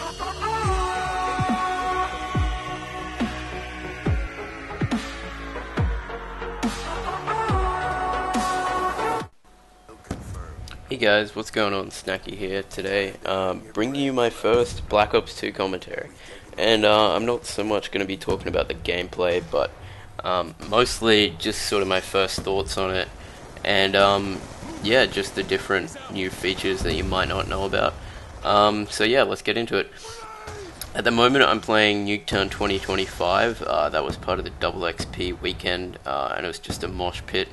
Hey guys, what's going on? Snacky here today, bringing you my first Black Ops 2 commentary. And I'm not so much going to be talking about the gameplay, but mostly just sort of my first thoughts on it. And yeah, just the different new features that you might not know about. So yeah, let's get into it. At the moment I'm playing Nuketown 2025, that was part of the Double XP weekend, and it was just a mosh pit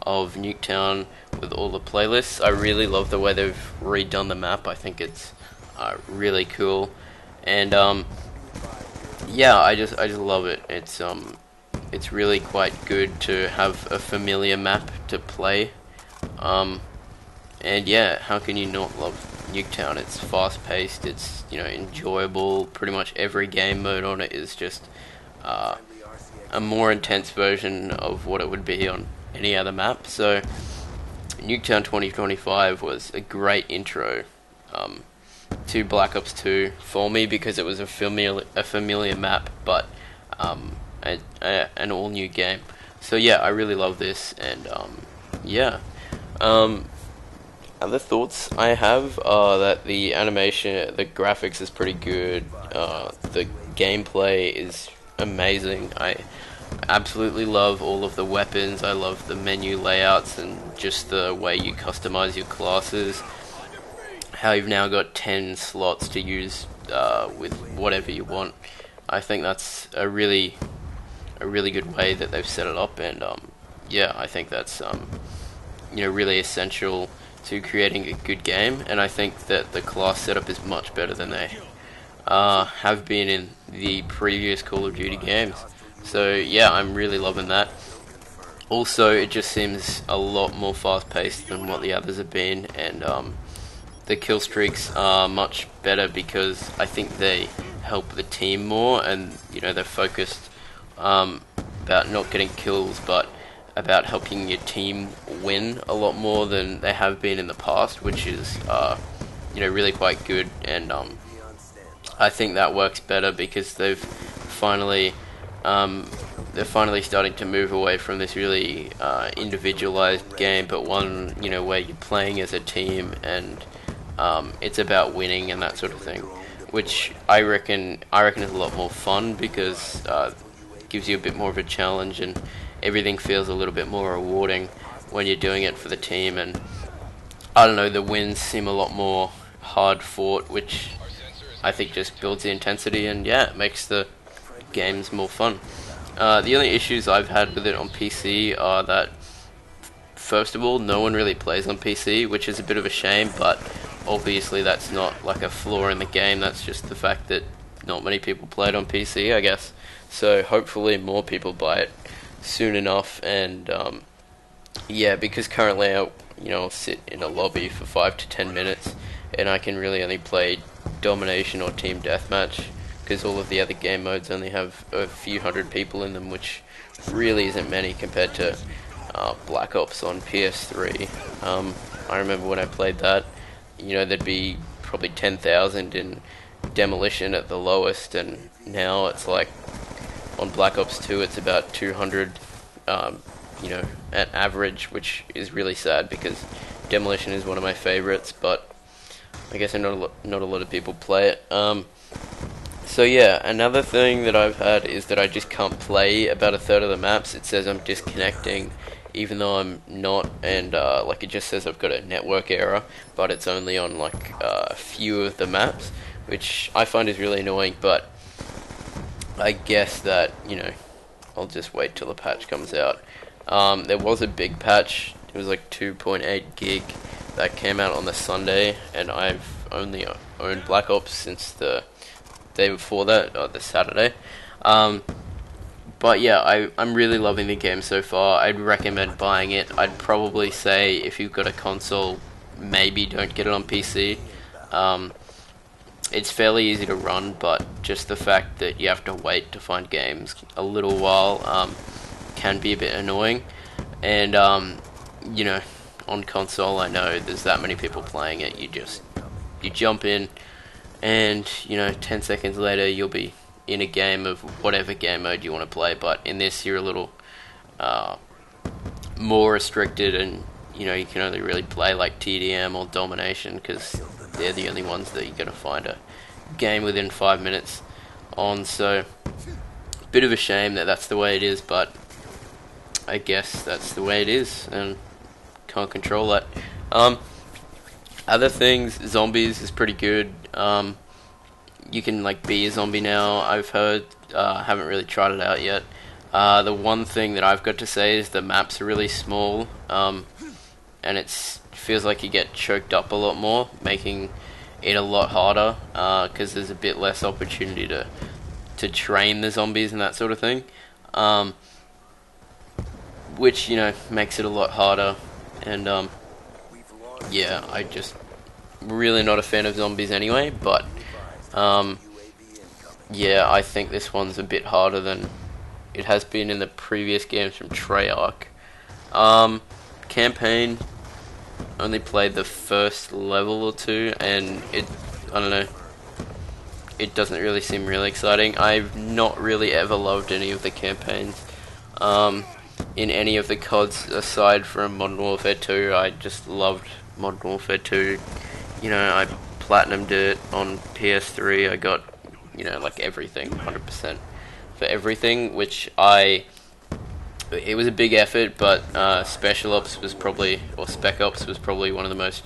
of Nuketown with all the playlists. I really love the way they've redone the map. I think it's really cool, and yeah, I just love it. It's really quite good to have a familiar map to play, and yeah, how can you not love Nuketown? It's fast paced, it's enjoyable. Pretty much every game mode on it is just a more intense version of what it would be on any other map. So Nuketown 2025 was a great intro to Black Ops 2 for me, because it was a familiar map, but an all new game. So yeah, I really love this, and yeah. Other thoughts I have are that the animation, the graphics is pretty good. The gameplay is amazing. I absolutely love all of the weapons. I love the menu layouts and just the way you customize your classes. How you've now got 10 slots to use with whatever you want. I think that's a really good way that they've set it up, and yeah, I think that's really essential to creating a good game. And I think that the class setup is much better than they have been in the previous Call of Duty games. So yeah, I'm really loving that. Also, it just seems a lot more fast-paced than what the others have been, and the kill streaks are much better because I think they help the team more, and they're focused about not getting kills, but about helping your team win a lot more than they have been in the past, which is really quite good. And I think that works better because they've finally they're finally starting to move away from this really individualized game, but one where you're playing as a team, and it's about winning and that sort of thing, which I reckon is a lot more fun, because it gives you a bit more of a challenge, and everything feels a little bit more rewarding when you're doing it for the team. And I don't know, the wins seem a lot more hard fought, which I think just builds the intensity, and yeah, it makes the games more fun. The only issues I've had with it on PC are that, first of all, no one really plays on PC, which is a bit of a shame, but obviously that's not like a flaw in the game, that's just the fact that not many people play it on PC, I guess. So hopefully more people buy it soon enough, and yeah, because currently I'll sit in a lobby for 5 to 10 minutes, and I can really only play domination or team deathmatch, because all of the other game modes only have a few hundred people in them, which really isn't many compared to Black Ops on PS3. I remember when I played that, there'd be probably 10,000 in demolition at the lowest, and now it's like on Black Ops 2 it's about 200 at average, which is really sad because demolition is one of my favorites, but I guess not a lot of people play it. So yeah, another thing that I've had is that I just can't play about a third of the maps. It says I'm disconnecting, even though I'm not, and like it just says I've got a network error, but it's only on like a few of the maps, which I find is really annoying. But I guess that I'll just wait till the patch comes out. There was a big patch. It was like 2.8 gig that came out on the Sunday, and I've only owned Black Ops since the day before that, or the Saturday. But yeah, I'm really loving the game so far. I'd recommend buying it. I'd probably say if you've got a console, maybe don't get it on PC. It's fairly easy to run, but just the fact that you have to wait to find games a little while can be a bit annoying. And on console, I know there's that many people playing it. You jump in, and 10 seconds later you'll be in a game of whatever game mode you want to play. But in this, you're a little more restricted, and you can only really play like TDM or Domination because they're the only ones that you're going to find a game within 5 minutes on. So bit of a shame that that's the way it is, but I guess that's the way it is, and can't control that. Other things, zombies is pretty good. You can like be a zombie now, I've heard. Haven't really tried it out yet. The one thing that I've got to say is the maps are really small, and it feels like you get choked up a lot more, making it a lot harder, because there's a bit less opportunity to train the zombies and that sort of thing, which makes it a lot harder. And yeah, I just really not a fan of zombies anyway, but yeah, I think this one's a bit harder than it has been in the previous games from Treyarch. Campaign, only played the first level or two, and I don't know, it doesn't really seem really exciting. I've not really ever loved any of the campaigns in any of the CODs aside from Modern Warfare 2. I just loved Modern Warfare 2. I platinumed it on PS3. I got, like everything, 100% for everything, it was a big effort, but Special Ops was probably, or Spec Ops was probably one of the most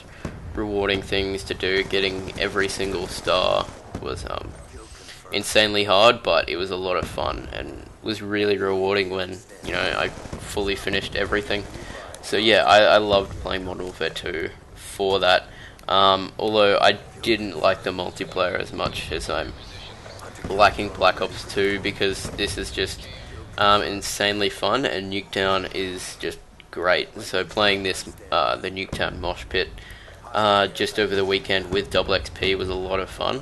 rewarding things to do. Getting every single star was insanely hard, but it was a lot of fun, and was really rewarding when, I fully finished everything. So yeah, I loved playing Modern Warfare 2 for that. Although I didn't like the multiplayer as much as I'm liking Black Ops 2, because this is just insanely fun, and Nuketown is just great. So playing this, the Nuketown Mosh Pit, just over the weekend with Double XP was a lot of fun.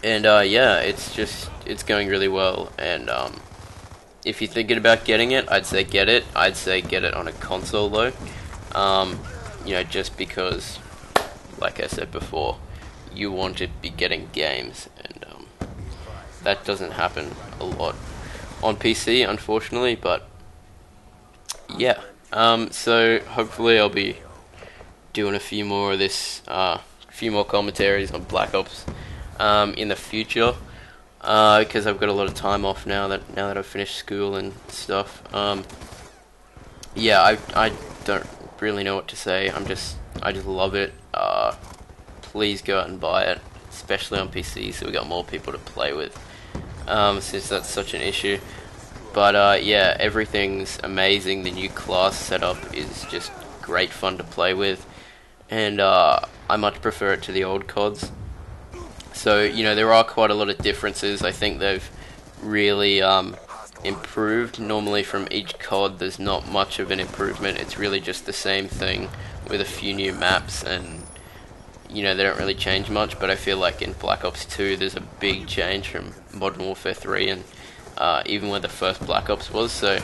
And yeah, it's going really well, and if you're thinking about getting it, I'd say get it. I'd say get it on a console though, just because, like I said before, you want to be getting games, and that doesn't happen a lot on PC, unfortunately. But yeah, so hopefully I'll be doing a few more of this, few more commentaries on Black Ops in the future, because I've got a lot of time off now that I've finished school and stuff. Yeah, I don't really know what to say. I just love it. Please go out and buy it, especially on PC, so we got more people to play with, since that's such an issue. But yeah, everything's amazing. The new class setup is just great fun to play with, and I much prefer it to the old CODs. So there are quite a lot of differences. I think they've really improved. Normally from each COD there's not much of an improvement. It's really just the same thing with a few new maps, and they don't really change much. But I feel like in Black Ops 2 there's a big change from Modern Warfare 3 and even where the first Black Ops was. So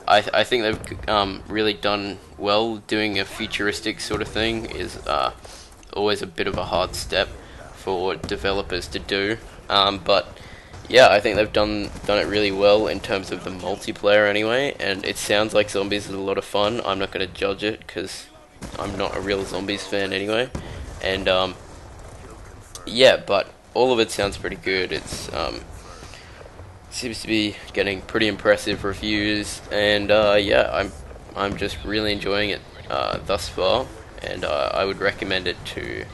I think they've really done well. Doing a futuristic sort of thing is always a bit of a hard step for developers to do, but yeah, I think they've done it really well in terms of the multiplayer anyway, and it sounds like zombies is a lot of fun. I'm not going to judge it because I'm not a real zombies fan anyway, and yeah, but all of it sounds pretty good. It's seems to be getting pretty impressive reviews, and yeah, I'm just really enjoying it thus far, and I would recommend it to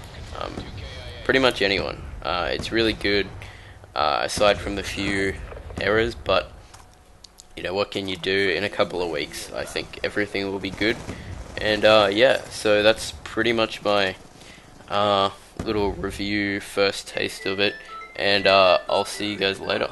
pretty much anyone. It's really good, aside from the few errors, but what can you do? In a couple of weeks I think everything will be good. And yeah, so that's pretty much my little review, first taste of it, and I'll see you guys later.